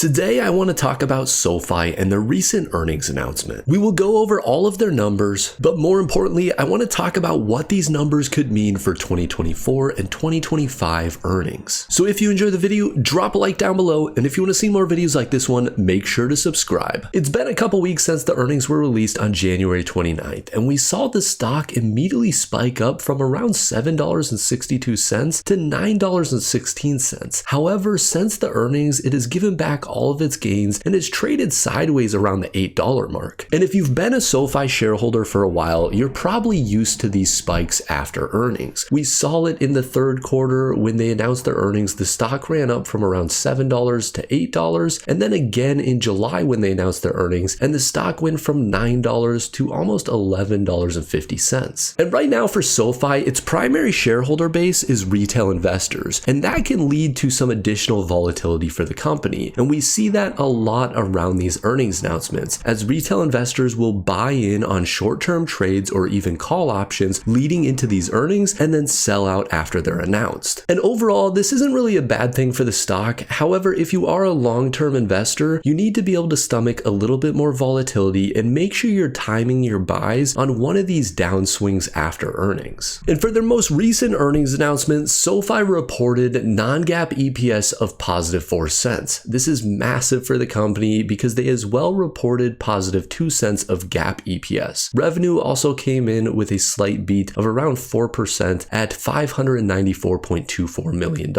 Today I want to talk about SOFI and their recent earnings announcement. We will go over all of their numbers, but more importantly, I want to talk about what these numbers could mean for 2024 and 2025 earnings. So if you enjoyed the video, drop a like down below, and if you want to see more videos like this one, make sure to subscribe. It's been a couple weeks since the earnings were released on January 29th, and we saw the stock immediately spike up from around $7.62 to $9.16. However, since the earnings, it has given back all of its gains and is traded sideways around the $8 mark. And if you've been a SOFI shareholder for a while, you're probably used to these spikes after earnings. We saw it in the third quarter when they announced their earnings. The stock ran up from around $7 to $8, and then again in July when they announced their earnings, and the stock went from $9 to almost $11.50. And right now for SOFI, its primary shareholder base is retail investors, and that can lead to some additional volatility for the company. And we see that a lot around these earnings announcements, as retail investors will buy in on short-term trades or even call options leading into these earnings and then sell out after they're announced. And overall, this isn't really a bad thing for the stock. However, if you are a long-term investor, you need to be able to stomach a little bit more volatility and make sure you're timing your buys on one of these downswings after earnings. And for their most recent earnings announcement, SOFI reported non-GAAP EPS of positive 4 cents. This is massive for the company because they as well reported positive 2 cents of GAAP EPS. Revenue also came in with a slight beat of around 4% at $594.24 million.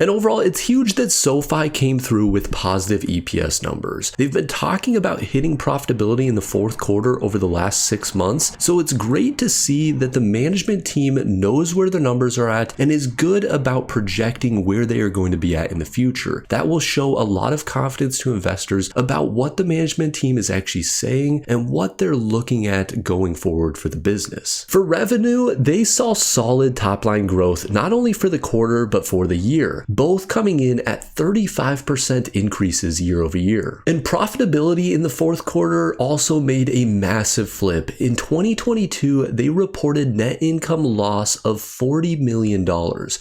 And overall, it's huge that SOFI came through with positive EPS numbers. They've been talking about hitting profitability in the fourth quarter over the last 6 months, so it's great to see that the management team knows where their numbers are at and is good about projecting where they are going to be at in the future. That will show a lot of confidence to investors about what the management team is actually saying and what they're looking at going forward for the business. For revenue, they saw solid top-line growth not only for the quarter but for the year, both coming in at 35% increases year over year. And profitability in the fourth quarter also made a massive flip. In 2022, they reported net income loss of $40 million.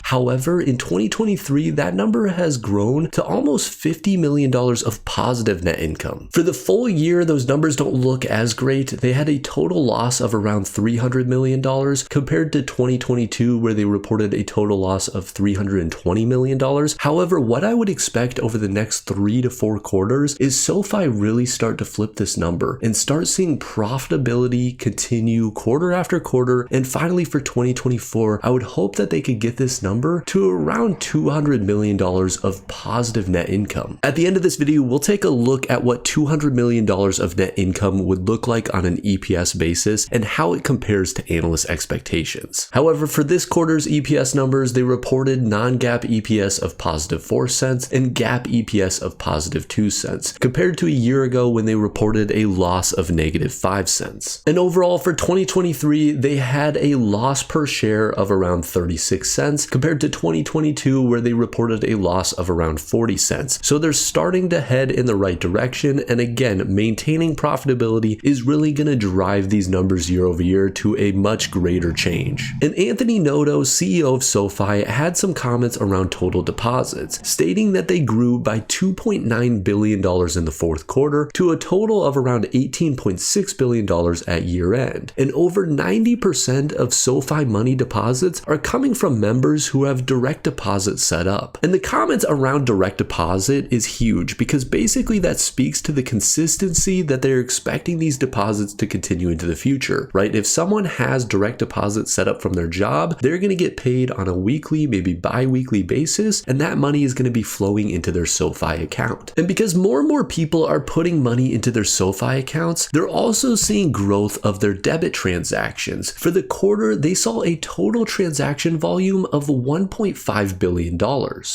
However, in 2023, that number has grown to almost $50 million of positive net income. For the full year, those numbers don't look as great. They had a total loss of around $300 million compared to 2022, where they reported a total loss of $320 million. However, what I would expect over the next 3 to 4 quarters is SOFI really start to flip this number and start seeing profitability continue quarter after quarter. And finally, for 2024, I would hope that they could get this number to around $200 million of positive net income. At the end of this video, we'll take a look at what $200 million of net income would look like on an EPS basis and how it compares to analyst expectations. However, for this quarter's EPS numbers, they reported non-GAAP EPS of positive 4 cents and GAAP EPS of positive 2 cents, compared to a year ago when they reported a loss of negative 5 cents. And overall, for 2023, they had a loss per share of around 36 cents compared to 2022, where they reported a loss of around 40 cents. So they're starting to head in the right direction. And again, maintaining profitability is really going to drive these numbers year over year to a much greater change. And Anthony Noto, CEO of SOFI, had some comments around total deposits, stating that they grew by $2.9 billion in the fourth quarter to a total of around $18.6 billion at year end. And over 90% of SOFI money deposits are coming from members who have direct deposit set up. And the comments around direct deposit is huge because basically that speaks to the consistency that they're expecting these deposits to continue into the future, right? If someone has direct deposit set up from their job, they're going to get paid on a weekly, maybe bi-weekly basis, and that money is going to be flowing into their SOFI account. And because more and more people are putting money into their SOFI accounts, they're also seeing growth of their debit transactions. For the quarter, they saw a total transaction volume of $1.5 billion.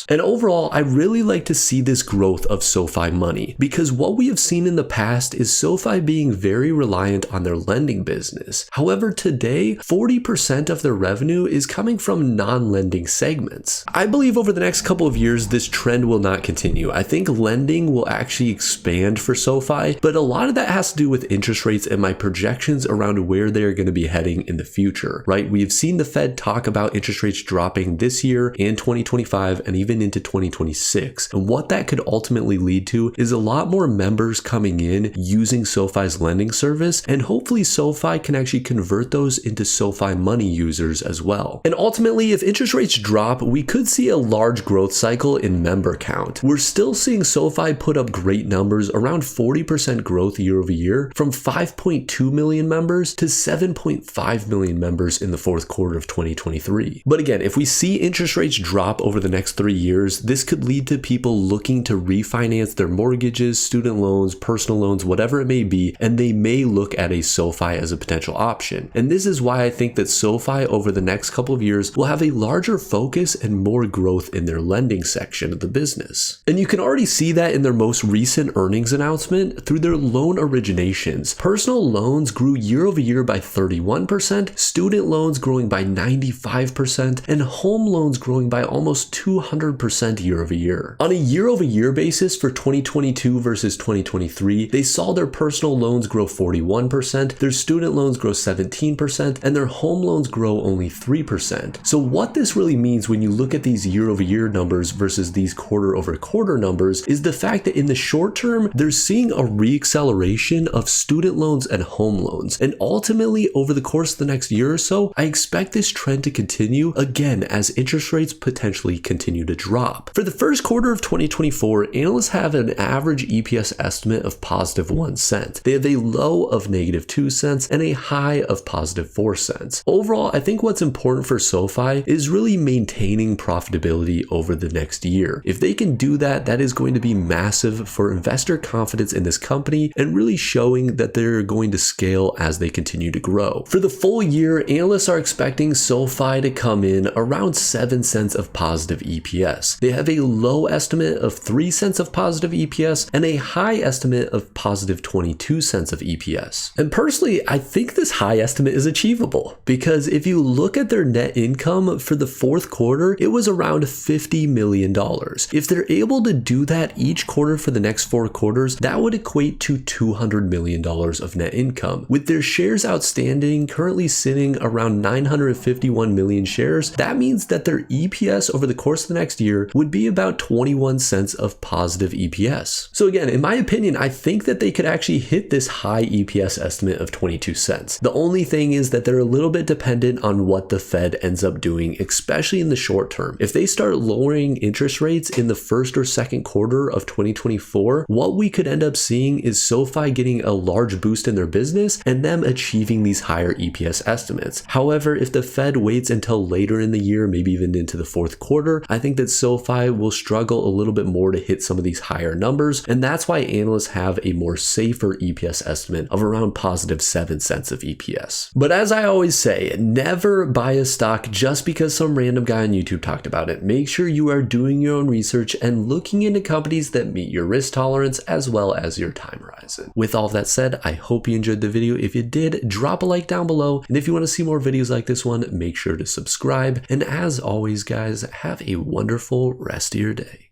And overall, I really like to see this growth of SOFI money because what we have seen in the past is SOFI being very reliant on their lending business. However, today, 40% of their revenue is coming from non-lending segments. I believe over the next couple of years, this trend will not continue. I think lending will actually expand for SOFI, but a lot of that has to do with interest rates and my projections around where they're going to be heading in the future, right? We've seen the Fed talk about interest rates dropping this year and 2025 and even into 2026. And what that could ultimately ultimately lead to is a lot more members coming in using SoFi's lending service, and hopefully SoFi can actually convert those into SoFi Money users as well. And ultimately, if interest rates drop, we could see a large growth cycle in member count. We're still seeing SoFi put up great numbers, around 40% growth year over year, from 5.2 million members to 7.5 million members in the fourth quarter of 2023. But again, if we see interest rates drop over the next 3 years, this could lead to people looking to refinance their mortgages, student loans, personal loans, whatever it may be, and they may look at a SoFi as a potential option. And this is why I think that SoFi over the next couple of years will have a larger focus and more growth in their lending section of the business. And you can already see that in their most recent earnings announcement through their loan originations. Personal loans grew year over year by 31%, student loans growing by 95%, and home loans growing by almost 200% year over year. On a year over year basis for 2022 versus 2023, they saw their personal loans grow 41%, their student loans grow 17%, and their home loans grow only 3%. So what this really means when you look at these year over year numbers versus these quarter over quarter numbers is the fact that in the short term, they're seeing a reacceleration of student loans and home loans. And ultimately, over the course of the next year or so, I expect this trend to continue again as interest rates potentially continue to drop. For the first quarter of 2024, analysts have an average EPS estimate of positive 1 cent. They have a low of negative 2 cents and a high of positive 4 cents. Overall, I think what's important for SoFi is really maintaining profitability over the next year. If they can do that, that is going to be massive for investor confidence in this company and really showing that they're going to scale as they continue to grow. For the full year, analysts are expecting SoFi to come in around 7 cents of positive EPS. They have a low estimate of 3 cents of positive EPS and a high estimate of positive 22 cents of EPS. And personally, I think this high estimate is achievable because if you look at their net income for the fourth quarter, it was around $50 million. If they're able to do that each quarter for the next 4 quarters, that would equate to $200 million of net income. With their shares outstanding currently sitting around 951 million shares, that means that their EPS over the course of the next year would be about 21 cents of positive EPS. So again, in my opinion, I think that they could actually hit this high EPS estimate of 22 cents. The only thing is that they're a little bit dependent on what the Fed ends up doing, especially in the short term. If they start lowering interest rates in the first or second quarter of 2024, what we could end up seeing is SoFi getting a large boost in their business and them achieving these higher EPS estimates. However, if the Fed waits until later in the year, maybe even into the fourth quarter, I think that SoFi will struggle a little bit more to hit some of these higher numbers, and that's why analysts have a more safer EPS estimate of around positive 7 cents of EPS. But as I always say, never buy a stock just because some random guy on YouTube talked about it. Make sure you are doing your own research and looking into companies that meet your risk tolerance as well as your time horizon. With all that said, I hope you enjoyed the video. If you did, drop a like down below. And if you want to see more videos like this one, make sure to subscribe. And as always, guys, have a wonderful rest of your day.